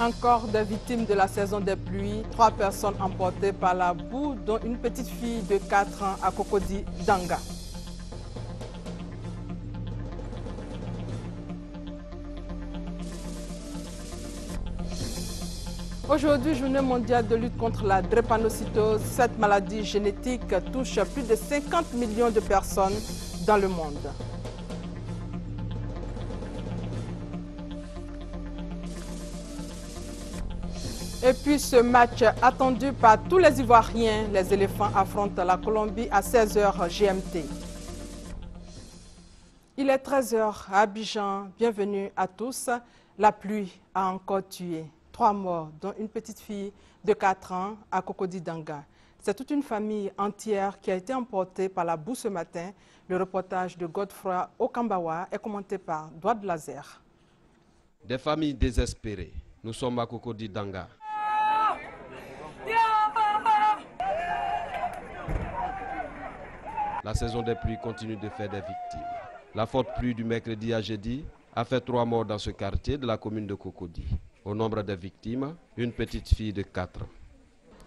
Encore des victimes de la saison des pluies, 3 personnes emportées par la boue, dont une petite fille de 4 ans à Cocody Danga. Aujourd'hui, journée mondiale de lutte contre la drépanocytose. Cette maladie génétique touche plus de 50 millions de personnes dans le monde. Et puis ce match attendu par tous les Ivoiriens, les éléphants affrontent la Colombie à 16h GMT. Il est 13h à Abidjan, bienvenue à tous. La pluie a encore tué 3 morts, dont une petite fille de 4 ans à Cocody Danga. C'est toute une famille entière qui a été emportée par la boue ce matin. Le reportage de Godefroy Okambawa est commenté par Douad Lazer. Des familles désespérées. Nous sommes à Cocody Danga. La saison des pluies continue de faire des victimes. La forte pluie du mercredi à jeudi a fait 3 morts dans ce quartier de la commune de Cocody. Au nombre des victimes, une petite fille de 4 ans.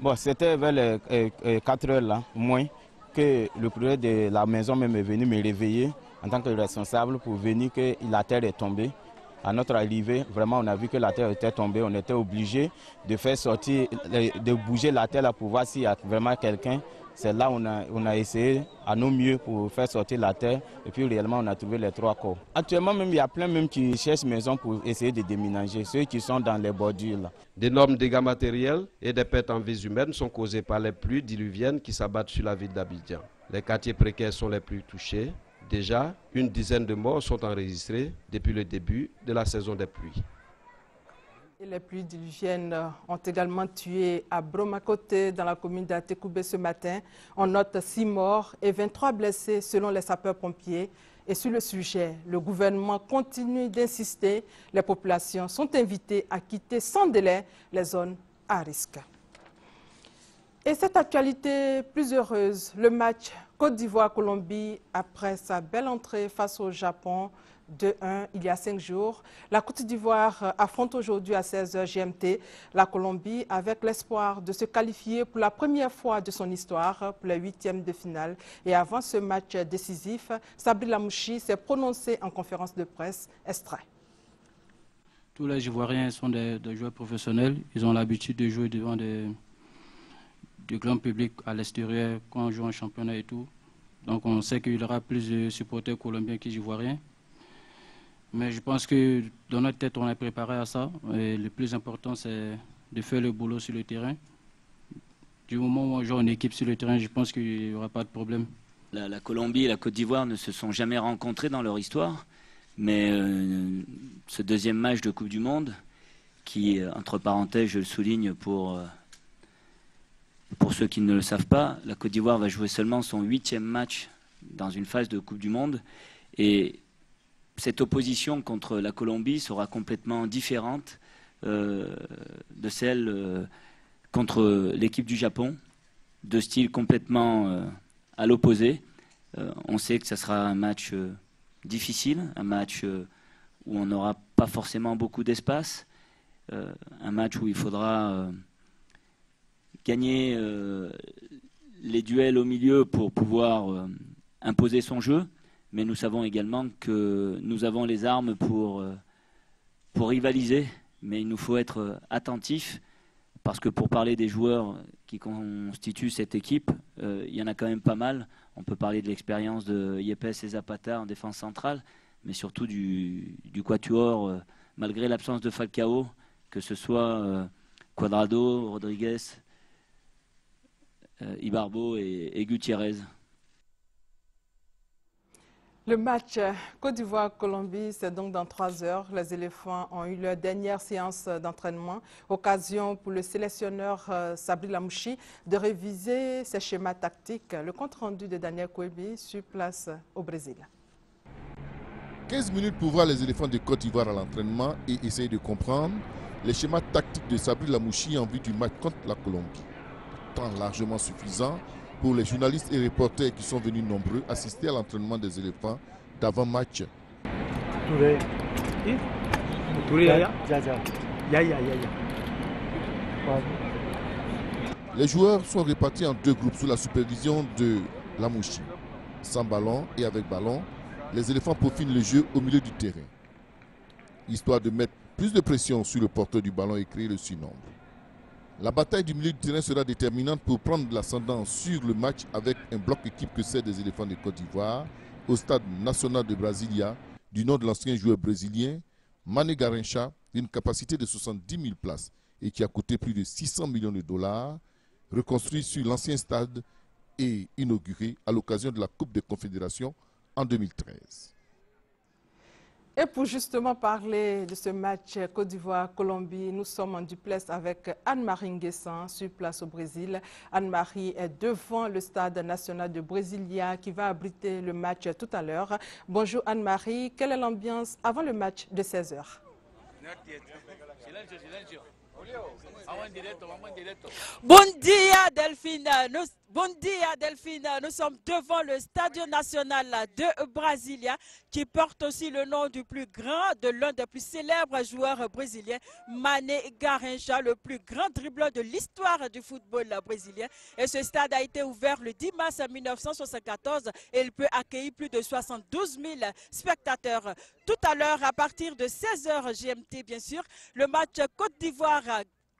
Bon, c'était vers les 4 heures là, moins, que le propriétaire de la maison même est venu me réveiller en tant que responsable pour venir que la terre est tombée. À notre arrivée, vraiment, on a vu que la terre était tombée. On était obligé de faire sortir, de bouger la terre là pour voir s'il y a vraiment quelqu'un. C'est là on a essayé à nos mieux pour faire sortir la terre. Et puis réellement, on a trouvé les 3 corps. Actuellement, même, il y a plein même qui cherchent maison pour essayer de déménager, ceux qui sont dans les bordures là. D'énormes dégâts matériels et des pertes en vies humaines sont causés par les pluies diluviennes qui s'abattent sur la ville d'Abidjan. Les quartiers précaires sont les plus touchés. Déjà, une dizaine de morts sont enregistrés depuis le début de la saison des pluies. Et les pluies diluviennes ont également tué à Bromakoté, dans la commune d'Atekoubé ce matin. On note 6 morts et 23 blessés selon les sapeurs-pompiers. Et sur le sujet, le gouvernement continue d'insister. Les populations sont invitées à quitter sans délai les zones à risque. Et cette actualité plus heureuse, le match Côte d'Ivoire-Colombie après sa belle entrée face au Japon 2-1 il y a 5 jours. La Côte d'Ivoire affronte aujourd'hui à 16h GMT la Colombie avec l'espoir de se qualifier pour la première fois de son histoire pour les 8e de finale. Et avant ce match décisif, Sabri Lamouchi s'est prononcé en conférence de presse extrait. Tous les Ivoiriens sont des joueurs professionnels. Ils ont l'habitude de jouer devant du grand public à l'extérieur quand on joue en championnat et tout. Donc on sait qu'il y aura plus de supporters colombiens qu'Ivoiriens. Mais je pense que dans notre tête, on est préparé à ça. Et le plus important, c'est de faire le boulot sur le terrain. Du moment où on joue en équipe sur le terrain, je pense qu'il n'y aura pas de problème. La Colombie et la Côte d'Ivoire ne se sont jamais rencontrés dans leur histoire. Mais ce deuxième match de Coupe du Monde, qui, entre parenthèses, je le souligne pour ceux qui ne le savent pas, la Côte d'Ivoire va jouer seulement son 8e match dans une phase de Coupe du Monde. Et cette opposition contre la Colombie sera complètement différente de celle contre l'équipe du Japon, de style complètement à l'opposé. On sait que ça sera un match difficile, un match où on n'aura pas forcément beaucoup d'espace, un match où il faudra gagner les duels au milieu pour pouvoir imposer son jeu. Mais nous savons également que nous avons les armes pour rivaliser. Mais il nous faut être attentifs parce que pour parler des joueurs qui constituent cette équipe, il y en a quand même pas mal. On peut parler de l'expérience de Yepes et Zapata en défense centrale, mais surtout du quatuor, malgré l'absence de Falcao, que ce soit Cuadrado, Rodriguez, Ibarbo et Gutiérrez. Le match Côte d'Ivoire-Colombie, c'est donc dans 3 heures. Les éléphants ont eu leur dernière séance d'entraînement. Occasion pour le sélectionneur Sabri Lamouchi de réviser ses schémas tactiques. Le compte-rendu de Daniel Kouebi sur place au Brésil. 15 minutes pour voir les éléphants de Côte d'Ivoire à l'entraînement et essayer de comprendre les schémas tactiques de Sabri Lamouchi en vue du match contre la Colombie. Temps largement suffisant pour les journalistes et reporters qui sont venus nombreux assister à l'entraînement des éléphants d'avant-match. Les joueurs sont répartis en 2 groupes sous la supervision de Lamouchi. Sans ballon et avec ballon, les éléphants peaufinent le jeu au milieu du terrain, histoire de mettre plus de pression sur le porteur du ballon et créer le surnombre. La bataille du milieu du terrain sera déterminante pour prendre l'ascendant sur le match avec un bloc équipe que c'est des éléphants de Côte d'Ivoire au stade national de Brasilia du nom de l'ancien joueur brésilien Mané Garrincha, d'une capacité de 70 000 places et qui a coûté plus de 600 millions de dollars, reconstruit sur l'ancien stade et inauguré à l'occasion de la Coupe des Confédérations en 2013. Et pour justement parler de ce match Côte d'Ivoire-Colombie, nous sommes en duplex avec Anne-Marie Nguessan sur place au Brésil. Anne-Marie est devant le stade national de Brasilia qui va abriter le match tout à l'heure. Bonjour Anne-Marie, quelle est l'ambiance avant le match de 16h? Bon dia Delphine, nous sommes devant le Stade national de Brasilia qui porte aussi le nom du plus grand, de l'un des plus célèbres joueurs brésiliens, Mané Garrincha, le plus grand dribbleur de l'histoire du football brésilien. Et ce stade a été ouvert le 10 mars 1974 et il peut accueillir plus de 72 000 spectateurs. Tout à l'heure, à partir de 16h GMT bien sûr, le match Côte d'Ivoire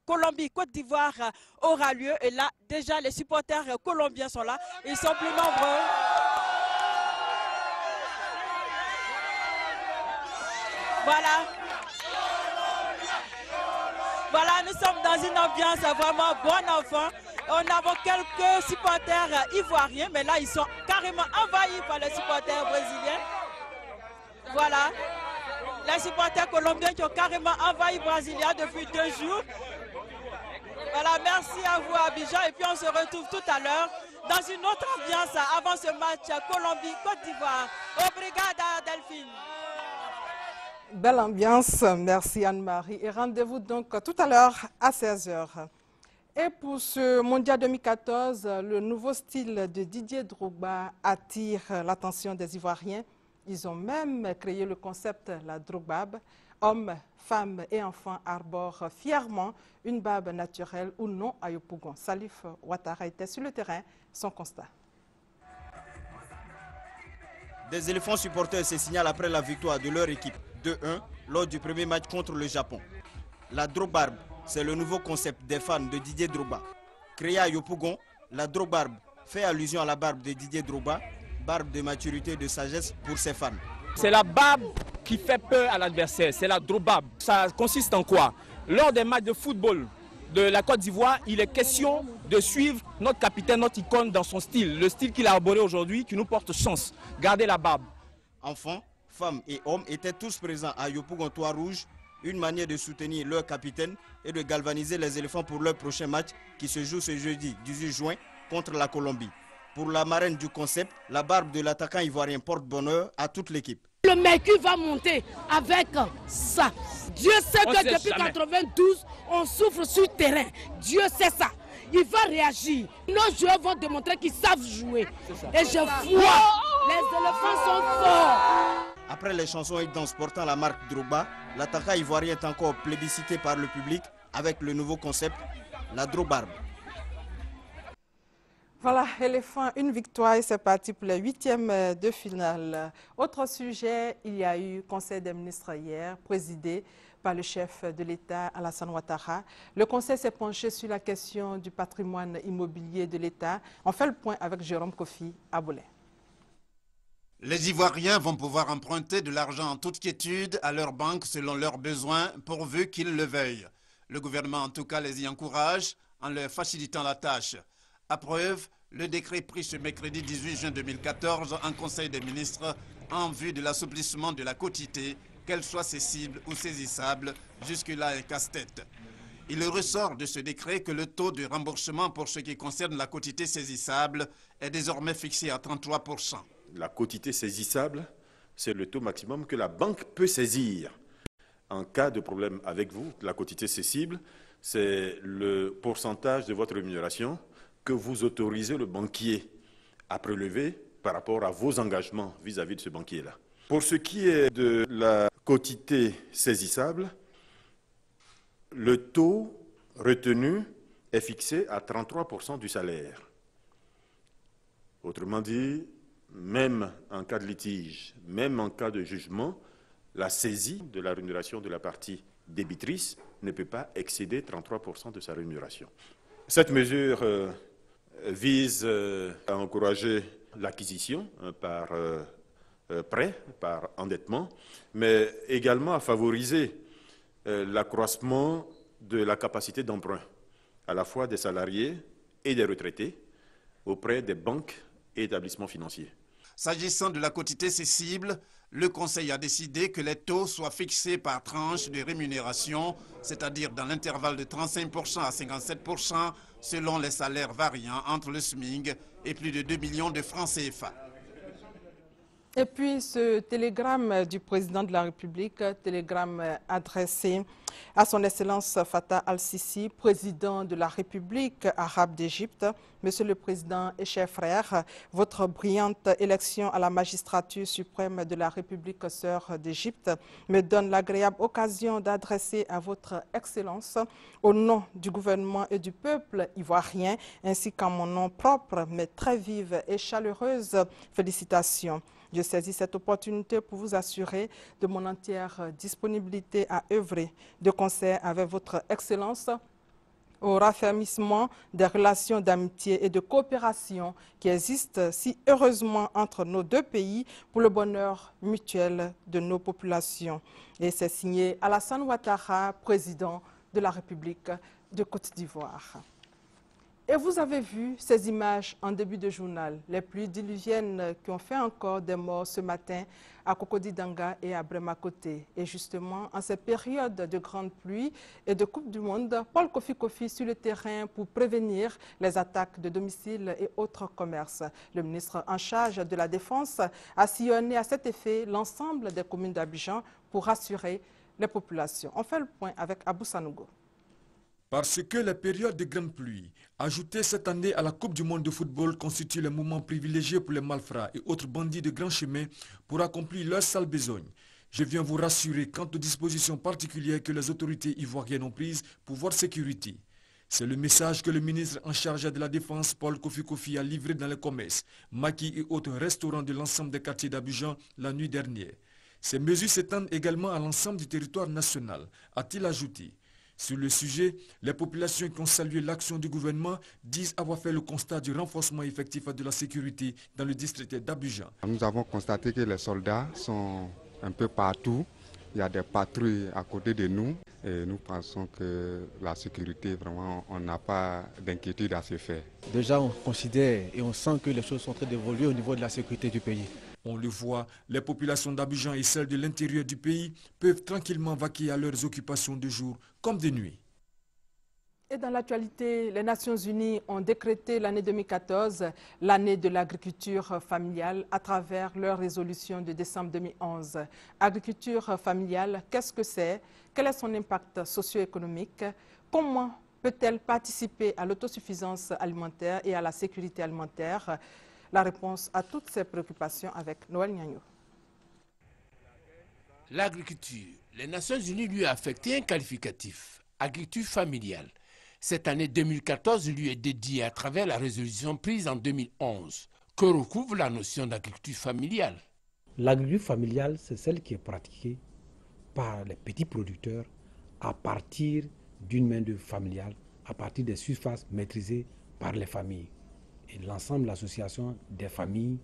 Colombie-Côte d'Ivoire aura lieu et là déjà les supporters colombiens sont là, ils sont plus nombreux. Voilà, nous sommes dans une ambiance vraiment bon enfant. On a quelques supporters ivoiriens, mais là ils sont carrément envahis par les supporters brésiliens. Voilà, les supporters colombiens qui ont carrément envahi Brasilia depuis 2 jours. Voilà, merci à vous Abidjan et puis on se retrouve tout à l'heure dans une autre ambiance avant ce match Colombie-Côte d'Ivoire. Obrigada Delphine. Belle ambiance, merci Anne-Marie. Et rendez-vous donc tout à l'heure à 16h. Et pour ce Mondial 2014, le nouveau style de Didier Drogba attire l'attention des Ivoiriens. Ils ont même créé le concept la Drogbab. Hommes, femmes et enfants arborent fièrement une barbe naturelle ou non à Yopougon. Salif Ouattara était sur le terrain, son constat. Des éléphants supporters se signalent après la victoire de leur équipe 2-1 lors du premier match contre le Japon. La Drogbarbe, c'est le nouveau concept des fans de Didier Drogba. Créé à Yopougon, la Drogbarbe fait allusion à la barbe de Didier Drogba, barbe de maturité et de sagesse pour ses fans. C'est la barbe qui fait peur à l'adversaire, c'est la Drogbarbe. Ça consiste en quoi? Lors des matchs de football de la Côte d'Ivoire, il est question de suivre notre capitaine, notre icône dans son style, le style qu'il a arboré aujourd'hui qui nous porte chance. Gardez la barbe. Enfants, femmes et hommes étaient tous présents à Yopougon Toit Rouge, une manière de soutenir leur capitaine et de galvaniser les éléphants pour leur prochain match qui se joue ce jeudi 18 juin contre la Colombie. Pour la marraine du concept, la barbe de l'attaquant ivoirien porte bonheur à toute l'équipe. Le mercure va monter avec ça. Dieu sait que depuis 92, on souffre sur le terrain. Dieu sait ça. Il va réagir. Nos joueurs vont démontrer qu'ils savent jouer. Et je vois, les éléphants sont forts. Après les chansons et danses portant la marque Drogba, l'attaquant ivoirien est encore plébiscité par le public avec le nouveau concept, la Drogbarbe. Voilà, éléphant, une victoire et c'est parti pour les 8e de finale. Autre sujet, il y a eu Conseil des ministres hier, présidé par le chef de l'État, Alassane Ouattara. Le Conseil s'est penché sur la question du patrimoine immobilier de l'État. On fait le point avec Jérôme Kofi Aboulé. Les Ivoiriens vont pouvoir emprunter de l'argent en toute quiétude à leur banque selon leurs besoins, pourvu qu'ils le veuillent. Le gouvernement, en tout cas, les y encourage en leur facilitant la tâche. À preuve, le décret pris ce mercredi 18 juin 2014 en Conseil des ministres en vue de l'assouplissement de la quotité, qu'elle soit cessible ou saisissable, jusque-là un casse-tête. Il ressort de ce décret que le taux de remboursement pour ce qui concerne la quotité saisissable est désormais fixé à 33%. La quotité saisissable, c'est le taux maximum que la banque peut saisir. En cas de problème avec vous, la quotité cessible, c'est le pourcentage de votre rémunération que vous autorisez le banquier à prélever par rapport à vos engagements vis-à-vis de ce banquier-là. Pour ce qui est de la quotité saisissable, Le taux retenu est fixé à 33% du salaire. Autrement dit, même en cas de litige, même en cas de jugement, la saisie de la rémunération de la partie débitrice ne peut pas excéder 33% de sa rémunération. Cette mesure vise à encourager l'acquisition par prêt, par endettement, mais également à favoriser l'accroissement de la capacité d'emprunt, à la fois des salariés et des retraités, auprès des banques et établissements financiers. S'agissant de la quotité cessible, le Conseil a décidé que les taux soient fixés par tranche de rémunération, c'est-à-dire dans l'intervalle de 35% à 57%, selon les salaires variant entre le SMIC et plus de 2 millions de francs CFA. Et puis ce télégramme du président de la République, télégramme adressé à son Excellence Fattah al-Sisi, président de la République arabe d'Égypte. Monsieur le Président et chers frères, votre brillante élection à la magistrature suprême de la République sœur d'Égypte me donne l'agréable occasion d'adresser à votre Excellence, au nom du gouvernement et du peuple ivoirien, ainsi qu'en mon nom propre, mes très vives et chaleureuses félicitations. Je saisis cette opportunité pour vous assurer de mon entière disponibilité à œuvrer de concert avec votre Excellence au raffermissement des relations d'amitié et de coopération qui existent si heureusement entre nos deux pays pour le bonheur mutuel de nos populations. Et c'est signé Alassane Ouattara, président de la République de Côte d'Ivoire. Et vous avez vu ces images en début de journal, les pluies diluviennes qui ont fait encore des morts ce matin à Cocody-Danga et à Bremakoté. Et justement, en cette période de grande pluie et de Coupe du Monde, Paul Kofi Kofi sur le terrain pour prévenir les attaques de domiciles et autres commerces. Le ministre en charge de la Défense a sillonné à cet effet l'ensemble des communes d'Abidjan pour rassurer les populations. On fait le point avec Abou Sanogo. Parce que les périodes de grande pluie, ajoutées cette année à la Coupe du Monde de football, constituent le moment privilégié pour les malfrats et autres bandits de grand chemin pour accomplir leur sale besogne. Je viens vous rassurer quant aux dispositions particulières que les autorités ivoiriennes ont prises pour votre sécurité. C'est le message que le ministre en charge de la Défense, Paul Kofi Kofi, a livré dans les commerces, maquis et autres restaurants de l'ensemble des quartiers d'Abidjan la nuit dernière. Ces mesures s'étendent également à l'ensemble du territoire national, a-t-il ajouté. Sur le sujet, les populations qui ont salué l'action du gouvernement disent avoir fait le constat du renforcement effectif de la sécurité dans le district d'Abidjan. Nous avons constaté que les soldats sont un peu partout. Il y a des patrouilles à côté de nous et nous pensons que la sécurité, vraiment, on n'a pas d'inquiétude à ce faire. Déjà, on considère et on sent que les choses sont en train d'évoluer au niveau de la sécurité du pays. On le voit, les populations d'Abidjan et celles de l'intérieur du pays peuvent tranquillement vaquer à leurs occupations de jour comme de nuit. Et dans l'actualité, les Nations Unies ont décrété l'année 2014 l'année de l'agriculture familiale à travers leur résolution de décembre 2011. Agriculture familiale, qu'est-ce que c'est? Quel est son impact socio-économique? Comment peut-elle participer à l'autosuffisance alimentaire et à la sécurité alimentaire? La réponse à toutes ces préoccupations avec Noël Nyagno. L'agriculture. Les Nations Unies lui ont affecté un qualificatif, agriculture familiale. Cette année 2014 lui est dédiée à travers la résolution prise en 2011. Que recouvre la notion d'agriculture familiale? L'agriculture familiale, c'est celle qui est pratiquée par les petits producteurs à partir d'une main-d'œuvre familiale, à partir des surfaces maîtrisées par les familles. Et l'ensemble de l'association des familles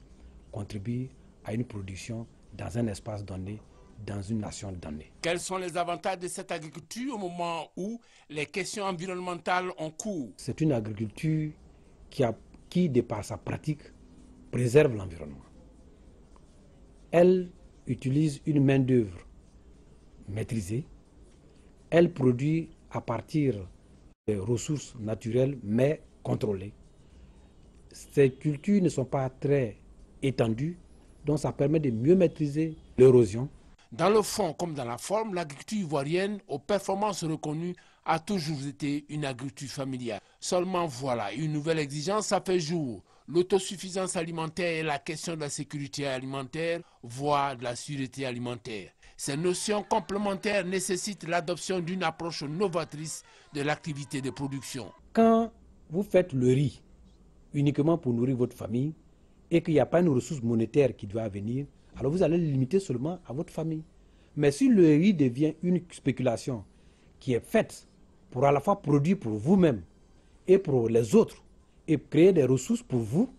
contribue à une production dans un espace donné, dans une nation donnée. Quels sont les avantages de cette agriculture au moment où les questions environnementales ont cours? C'est une agriculture qui, de par sa pratique, préserve l'environnement. Elle utilise une main-d'œuvre maîtrisée. Elle produit à partir des ressources naturelles, mais contrôlées. Ces cultures ne sont pas très étendues, donc ça permet de mieux maîtriser l'érosion. Dans le fond comme dans la forme, l'agriculture ivoirienne aux performances reconnues a toujours été une agriculture familiale. Seulement voilà, une nouvelle exigence a fait jour. L'autosuffisance alimentaire et la question de la sécurité alimentaire, voire de la sûreté alimentaire. Ces notions complémentaires nécessitent l'adoption d'une approche novatrice de l'activité de production. Quand vous faites le riz uniquement pour nourrir votre famille et qu'il n'y a pas une ressource monétaire qui doit venir, alors vous allez le limiter seulement à votre famille. Mais si le riz devient une spéculation qui est faite pour à la fois produire pour vous-même et pour les autres et créer des ressources pour vous,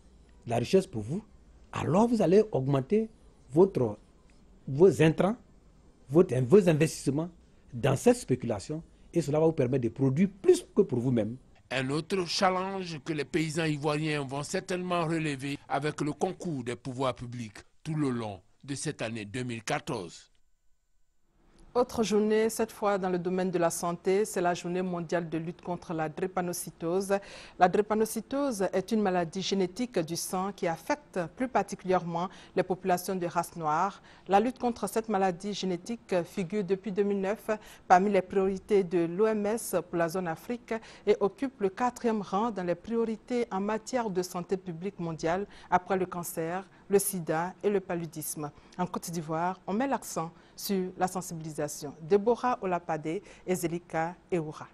la richesse pour vous, alors vous allez augmenter vos intrants, vos investissements dans cette spéculation et cela va vous permettre de produire plus que pour vous-même. Un autre challenge que les paysans ivoiriens vont certainement relever avec le concours des pouvoirs publics tout le long de cette année 2014. Autre journée, cette fois dans le domaine de la santé, c'est la journée mondiale de lutte contre la drépanocytose. La drépanocytose est une maladie génétique du sang qui affecte plus particulièrement les populations de race noire. La lutte contre cette maladie génétique figure depuis 2009 parmi les priorités de l'OMS pour la zone Afrique et occupe le 4e rang dans les priorités en matière de santé publique mondiale après le cancer, le sida et le paludisme. En Côte d'Ivoire, on met l'accent sur la sensibilisation. Deborah Olapade et Zelika Eoura.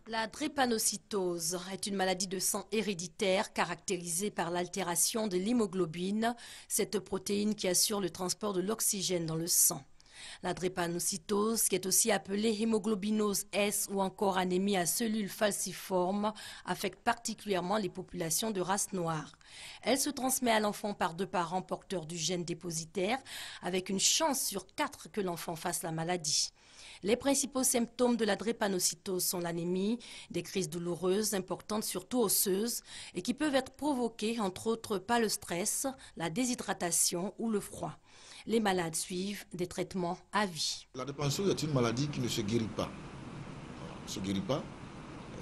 La drépanocytose est une maladie de sang héréditaire caractérisée par l'altération de l'hémoglobine, cette protéine qui assure le transport de l'oxygène dans le sang. La drépanocytose, qui est aussi appelée hémoglobinose S ou encore anémie à cellules falciformes, affecte particulièrement les populations de race noire. Elle se transmet à l'enfant par 2 parents porteurs du gène dépositaire, avec une chance sur 4 que l'enfant fasse la maladie. Les principaux symptômes de la drépanocytose sont l'anémie, des crises douloureuses importantes, surtout osseuses, et qui peuvent être provoquées entre autres par le stress, la déshydratation ou le froid. Les malades suivent des traitements à vie. La drépanocytose est une maladie qui ne se guérit pas. Elle ne se guérit pas,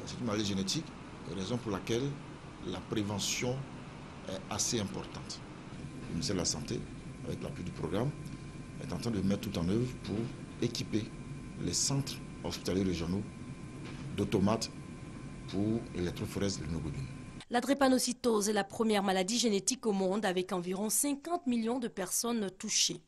c'est une maladie génétique, raison pour laquelle la prévention est assez importante. Le ministère de la Santé, avec l'appui du programme, est en train de mettre tout en œuvre pour équiper les centres hospitaliers régionaux d'automates pour l'électrophorèse de l'hémoglobine. La drépanocytose est la première maladie génétique au monde avec environ 50 millions de personnes touchées.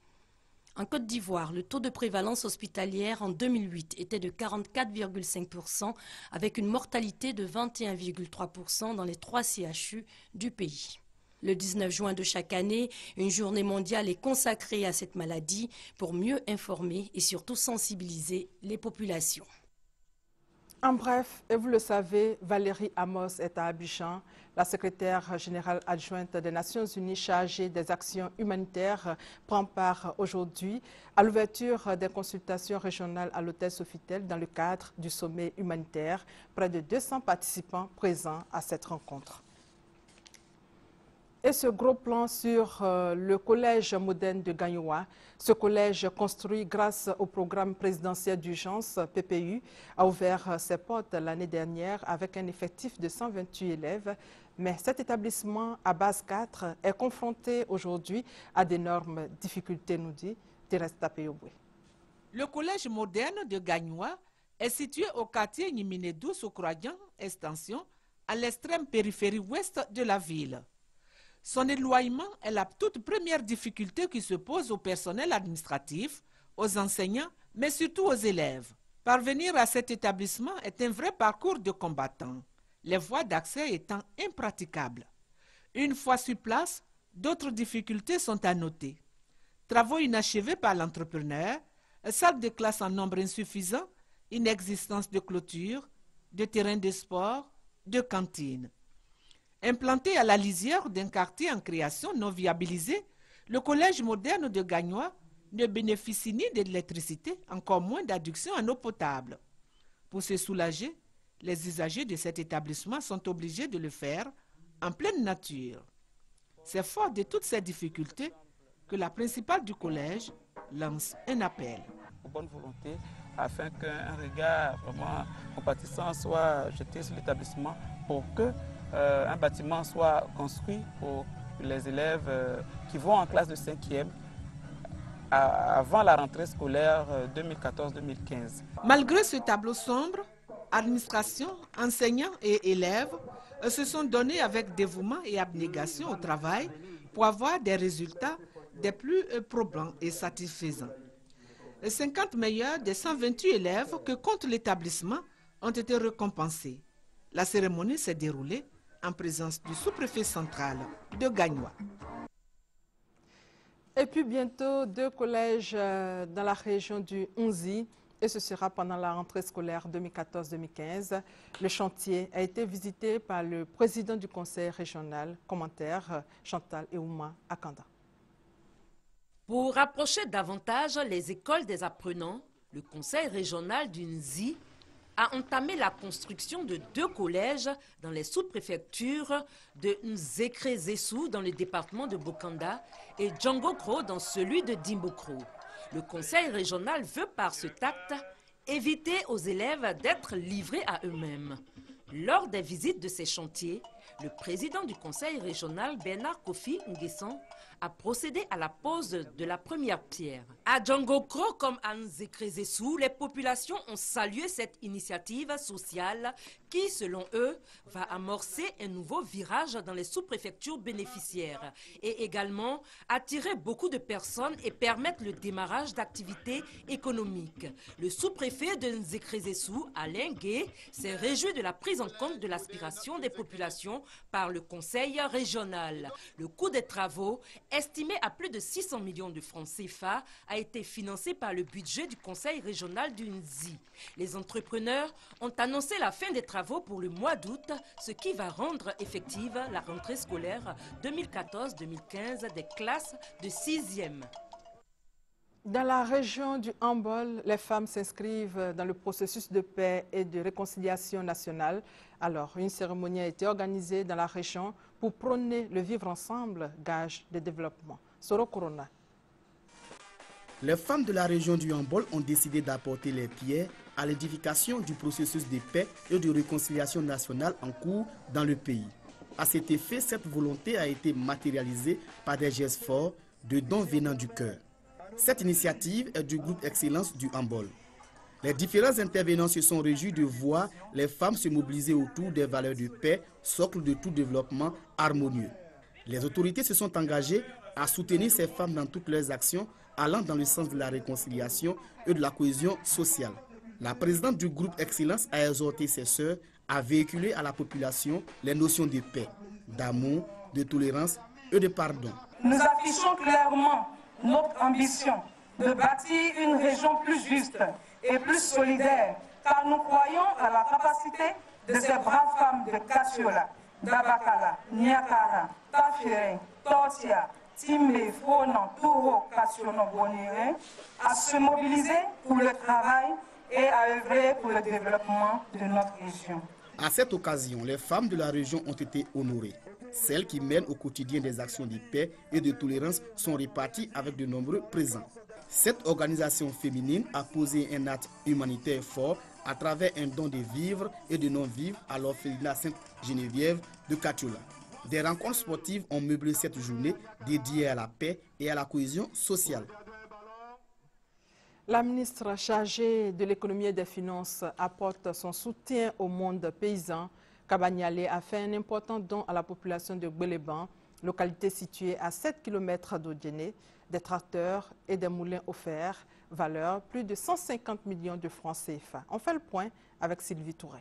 En Côte d'Ivoire, le taux de prévalence hospitalière en 2008 était de 44,5% avec une mortalité de 21,3% dans les 3 CHU du pays. Le 19 juin de chaque année, une journée mondiale est consacrée à cette maladie pour mieux informer et surtout sensibiliser les populations. En bref, et vous le savez, Valérie Amos est à Abidjan. La secrétaire générale adjointe des Nations Unies chargée des actions humanitaires prend part aujourd'hui à l'ouverture des consultations régionales à l'hôtel Sofitel dans le cadre du sommet humanitaire. Près de 200 participants présents à cette rencontre. Et ce gros plan sur le collège moderne de Gagnoa, ce collège construit grâce au programme présidentiel d'urgence PPU, a ouvert ses portes l'année dernière avec un effectif de 128 élèves. Mais cet établissement à base 4 est confronté aujourd'hui à d'énormes difficultés, nous dit Thérèse Tapéoboué. Le collège moderne de Gagnoa est situé au quartier Niminedou Sokroadian Extension, à l'extrême périphérie ouest de la ville. Son éloignement est la toute première difficulté qui se pose au personnel administratif, aux enseignants, mais surtout aux élèves. Parvenir à cet établissement est un vrai parcours de combattant, les voies d'accès étant impraticables. Une fois sur place, d'autres difficultés sont à noter. Travaux inachevés par l'entrepreneur, salle de classe en nombre insuffisant, inexistence de clôture, de terrain de sport, de cantine. Implanté à la lisière d'un quartier en création non viabilisé, le collège moderne de Gagnoa ne bénéficie ni d'électricité, encore moins d'adduction en eau potable. Pour se soulager, les usagers de cet établissement sont obligés de le faire en pleine nature. C'est fort de toutes ces difficultés que la principale du collège lance un appel. Bonne volonté afin qu'un regard vraiment compatissant soit jeté sur l'établissement pour que un bâtiment soit construit pour les élèves qui vont en classe de 5e avant la rentrée scolaire 2014-2015. Malgré ce tableau sombre, administration, enseignants et élèves se sont donnés avec dévouement et abnégation au travail pour avoir des résultats des plus probants et satisfaisants. Les 50 meilleurs des 128 élèves que compte l'établissement ont été récompensés. La cérémonie s'est déroulée en présence du sous-préfet central de Gagnoa. Et puis bientôt, 2 collèges dans la région du Unzi, et ce sera pendant la rentrée scolaire 2014-2015. Le chantier a été visité par le président du conseil régional. Commentaire, Chantal Eouma Akanda. Pour rapprocher davantage les écoles des apprenants, le conseil régional du Nzi a entamé la construction de 2 collèges dans les sous-préfectures de Nzekre-Zessou dans le département de Bokanda et Djangokro dans celui de Dimbokro. Le conseil régional veut par cet acte éviter aux élèves d'être livrés à eux-mêmes. Lors des visites de ces chantiers, le président du conseil régional, Bernard Kofi Nguessan, a procédé à la pose de la première pierre. À Djangokro comme à Nzekre-Zessou, les populations ont salué cette initiative sociale qui, selon eux, va amorcer un nouveau virage dans les sous-préfectures bénéficiaires et également attirer beaucoup de personnes et permettre le démarrage d'activités économiques. Le sous-préfet de Nzekre-Zessou, Alain Gué, s'est réjoui de la prise en compte de l'aspiration des populations par le conseil régional. Le coût des travaux, estimé à plus de 600 millions de francs CFA, a été financé par le budget du conseil régional du Nzi. Les entrepreneurs ont annoncé la fin des travaux pour le mois d'août, ce qui va rendre effective la rentrée scolaire 2014-2015 des classes de 6e. Dans la région du Hambol, les femmes s'inscrivent dans le processus de paix et de réconciliation nationale. Alors, une cérémonie a été organisée dans la région pour prôner le vivre ensemble, gage de développement. Soro Corona. Les femmes de la région du Hambol ont décidé d'apporter les pierres à l'édification du processus de paix et de réconciliation nationale en cours dans le pays. À cet effet, cette volonté a été matérialisée par des gestes forts de dons venant du cœur. Cette initiative est du groupe Excellence du Hambol. Les différents intervenants se sont réjouis de voir les femmes se mobiliser autour des valeurs de paix, socle de tout développement harmonieux. Les autorités se sont engagées à soutenir ces femmes dans toutes leurs actions allant dans le sens de la réconciliation et de la cohésion sociale. La présidente du groupe Excellence a exhorté ses sœurs à véhiculer à la population les notions de paix, d'amour, de tolérance et de pardon. Nous affichons clairement notre ambition de bâtir une région plus juste et plus solidaire, car nous croyons à la capacité de ces braves femmes de Kassiola, d'Abakala, Niakara, Tafire, Tortia, Timbe, Fronan, Touro, Kassiono, Bonire, à se mobiliser pour le travail et à œuvrer pour le développement de notre région. À cette occasion, les femmes de la région ont été honorées. Celles qui mènent au quotidien des actions de paix et de tolérance sont réparties avec de nombreux présents. Cette organisation féminine a posé un acte humanitaire fort à travers un don de vivres et de non-vivres à l'orphelinat Sainte-Geneviève de Katiola. Des rencontres sportives ont meublé cette journée dédiée à la paix et à la cohésion sociale. La ministre chargée de l'économie et des finances apporte son soutien au monde paysan. Kabanyale a fait un important don à la population de Gbeleban, localité située à 7 km d'Odiéné, des tracteurs et des moulins offerts, valeur plus de 150 millions de francs CFA. On fait le point avec Sylvie Touré.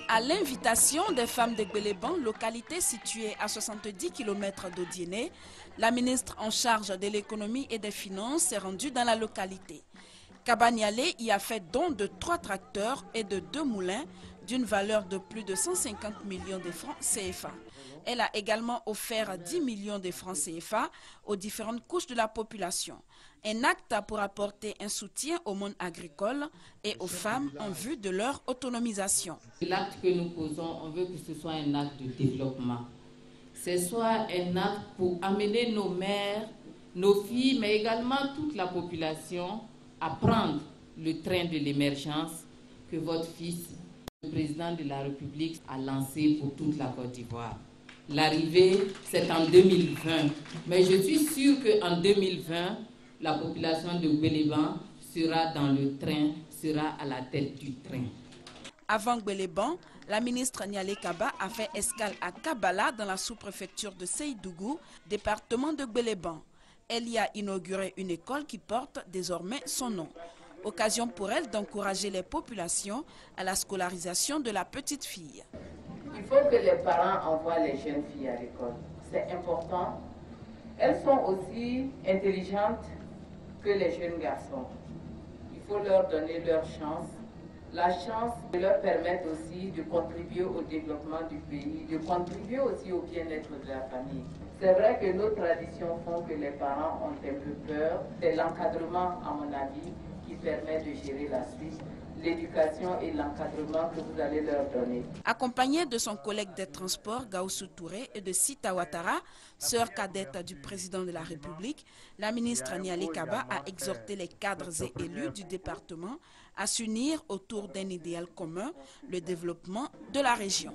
À l'invitation des femmes de Gbeleban, localité située à 70 km d'Odiéné, la ministre en charge de l'économie et des finances s'est rendue dans la localité. Kabanyale y a fait don de 3 tracteurs et de 2 moulins d'une valeur de plus de 150 millions de francs CFA. Elle a également offert 10 millions de francs CFA aux différentes couches de la population. Un acte pour apporter un soutien au monde agricole et aux femmes en vue de leur autonomisation. L'acte que nous posons, on veut que ce soit un acte de développement. Ce soit un acte pour amener nos mères, nos filles, mais également toute la population à prendre le train de l'émergence que votre fils, le président de la République, a lancé pour toute la Côte d'Ivoire. L'arrivée, c'est en 2020. Mais je suis sûre qu'en 2020, la population de Gbeleban sera dans le train, sera à la tête du train. Avant Gbeleban, la ministre Nialé Kaba a fait escale à Kabala dans la sous-préfecture de Seydougou, département de Gbeleban. Elle y a inauguré une école qui porte désormais son nom. Occasion pour elle d'encourager les populations à la scolarisation de la petite fille. Il faut que les parents envoient les jeunes filles à l'école. C'est important. Elles sont aussi intelligentes que les jeunes garçons. Il faut leur donner leur chance. La chance de leur permettre aussi de contribuer au développement du pays, de contribuer aussi au bien-être de la famille. C'est vrai que nos traditions font que les parents ont un peu peur. C'est l'encadrement, à mon avis, qui permet de gérer la suite. L'éducation et l'encadrement que vous allez leur donner. Accompagnée de son collègue des transports, Gaoussou Touré, et de Sita Ouattara, sœur cadette du président de la République, la ministre Niali Kaba a exhorté les cadres et élus du département à s'unir autour d'un idéal commun, le développement de la région.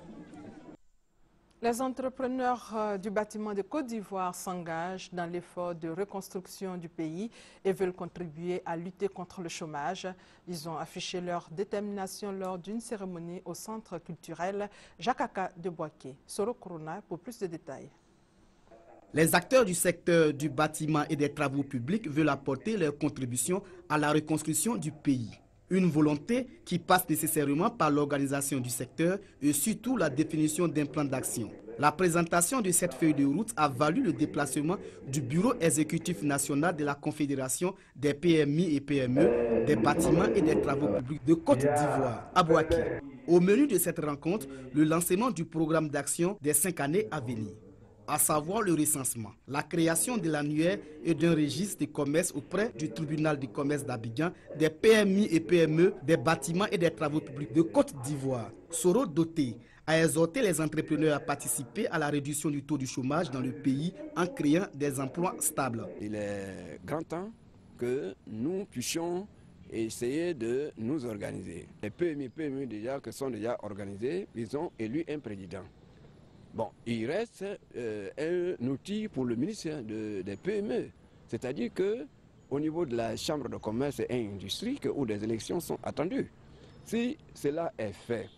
Les entrepreneurs du bâtiment de Côte d'Ivoire s'engagent dans l'effort de reconstruction du pays et veulent contribuer à lutter contre le chômage. Ils ont affiché leur détermination lors d'une cérémonie au centre culturel Jacques de Boaké. Soro Corona pour plus de détails. Les acteurs du secteur du bâtiment et des travaux publics veulent apporter leur contribution à la reconstruction du pays. Une volonté qui passe nécessairement par l'organisation du secteur et surtout la définition d'un plan d'action. La présentation de cette feuille de route a valu le déplacement du Bureau exécutif national de la Confédération des PMI et PME, des bâtiments et des travaux publics de Côte d'Ivoire, à Boaké. Au menu de cette rencontre, le lancement du programme d'action des 5 années à venir, à savoir le recensement, la création de l'annuaire et d'un registre de commerce auprès du tribunal de commerce d'Abidjan, des PMI et PME, des bâtiments et des travaux publics de Côte d'Ivoire. Soro Doté a exhorté les entrepreneurs à participer à la réduction du taux du chômage dans le pays en créant des emplois stables. Il est grand temps que nous puissions essayer de nous organiser. Les PMI déjà qui sont déjà organisés, ils ont élu un président. Bon, il reste un outil pour le ministère des PME, c'est-à-dire qu'au niveau de la Chambre de commerce et industrie, où des élections sont attendues, si cela est fait,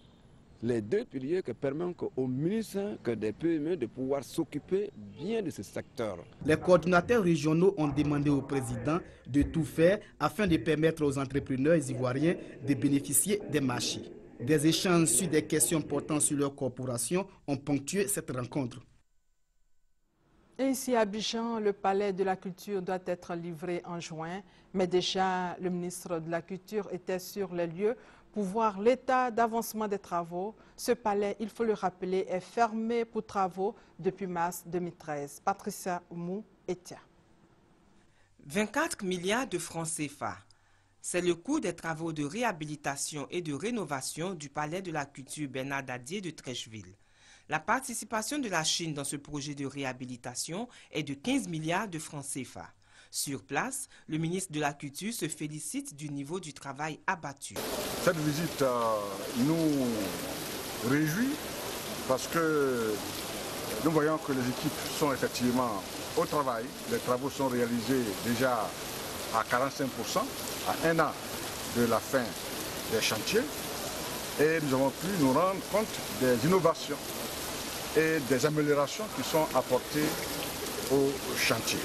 les deux piliers qui permettent au ministre des PME de pouvoir s'occuper bien de ce secteur. Les coordinateurs régionaux ont demandé au président de tout faire afin de permettre aux entrepreneurs ivoiriens de bénéficier des marchés. Des échanges sur des questions portant sur leur corporation ont ponctué cette rencontre. Et ici à Abidjan, le palais de la culture doit être livré en juin, mais déjà le ministre de la Culture était sur les lieux pour voir l'état d'avancement des travaux. Ce palais, il faut le rappeler, est fermé pour travaux depuis mars 2013. Patricia Oumou, Etia. 24 milliards de francs CFA. C'est le coût des travaux de réhabilitation et de rénovation du palais de la culture Bernard Dadier de Trècheville. La participation de la Chine dans ce projet de réhabilitation est de 15 milliards de francs CFA. Sur place, le ministre de la Culture se félicite du niveau du travail abattu. Cette visite nous réjouit parce que nous voyons que les équipes sont effectivement au travail. Les travaux sont réalisés déjà à 45%, à un an de la fin des chantiers. Et nous avons pu nous rendre compte des innovations et des améliorations qui sont apportées au chantier.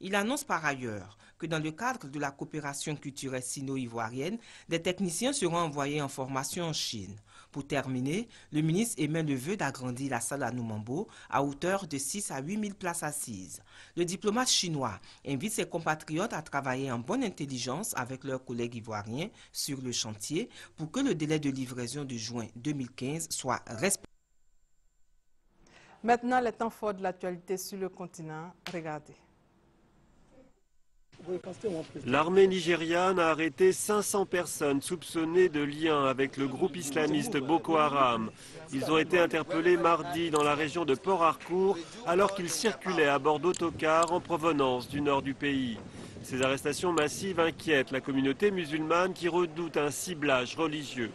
Il annonce par ailleurs que dans le cadre de la coopération culturelle sino-ivoirienne, des techniciens seront envoyés en formation en Chine. Pour terminer, le ministre émet le vœu d'agrandir la salle à Noumambo à hauteur de 6 à 8 000 places assises. Le diplomate chinois invite ses compatriotes à travailler en bonne intelligence avec leurs collègues ivoiriens sur le chantier pour que le délai de livraison de juin 2015 soit respecté. Maintenant, les temps forts de l'actualité sur le continent. Regardez. L'armée nigériane a arrêté 500 personnes soupçonnées de lien avec le groupe islamiste Boko Haram. Ils ont été interpellés mardi dans la région de Port Harcourt alors qu'ils circulaient à bord d'autocars en provenance du nord du pays. Ces arrestations massives inquiètent la communauté musulmane qui redoute un ciblage religieux.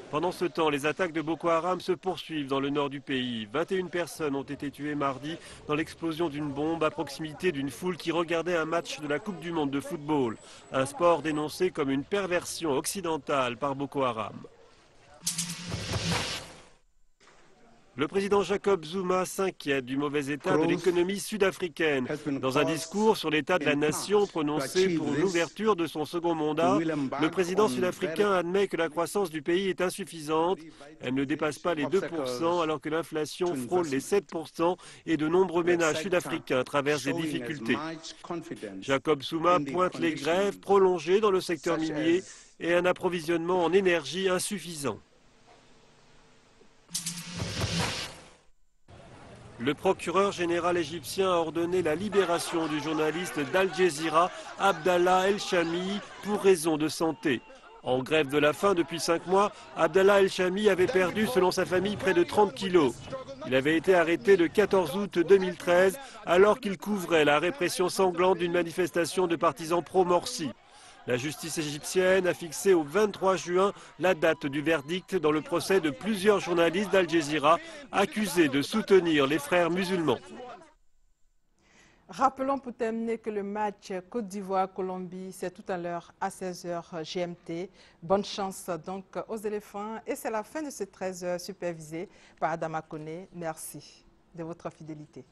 Pendant ce temps, les attaques de Boko Haram se poursuivent dans le nord du pays. 21 personnes ont été tuées mardi dans l'explosion d'une bombe à proximité d'une foule qui regardait un match de la Coupe du Monde de football. Un sport dénoncé comme une perversion occidentale par Boko Haram. Le président Jacob Zuma s'inquiète du mauvais état de l'économie sud-africaine. Dans un discours sur l'état de la nation prononcé pour l'ouverture de son second mandat, le président sud-africain admet que la croissance du pays est insuffisante. Elle ne dépasse pas les 2% alors que l'inflation frôle les 7% et de nombreux ménages sud-africains traversent des difficultés. Jacob Zuma pointe les grèves prolongées dans le secteur minier et un approvisionnement en énergie insuffisant. Le procureur général égyptien a ordonné la libération du journaliste d'Al Jazeera, Abdallah El-Chami, pour raison de santé. En grève de la faim depuis 5 mois, Abdallah El-Chami avait perdu, selon sa famille, près de 30 kilos. Il avait été arrêté le 14 août 2013, alors qu'il couvrait la répression sanglante d'une manifestation de partisans pro-Morsi. La justice égyptienne a fixé au 23 juin la date du verdict dans le procès de plusieurs journalistes d'Al Jazeera accusés de soutenir les frères musulmans. Rappelons pour terminer que le match Côte d'Ivoire-Colombie, c'est tout à l'heure à 16h GMT. Bonne chance donc aux éléphants. Et c'est la fin de ce 13h supervisé par Adama Koné. Merci de votre fidélité.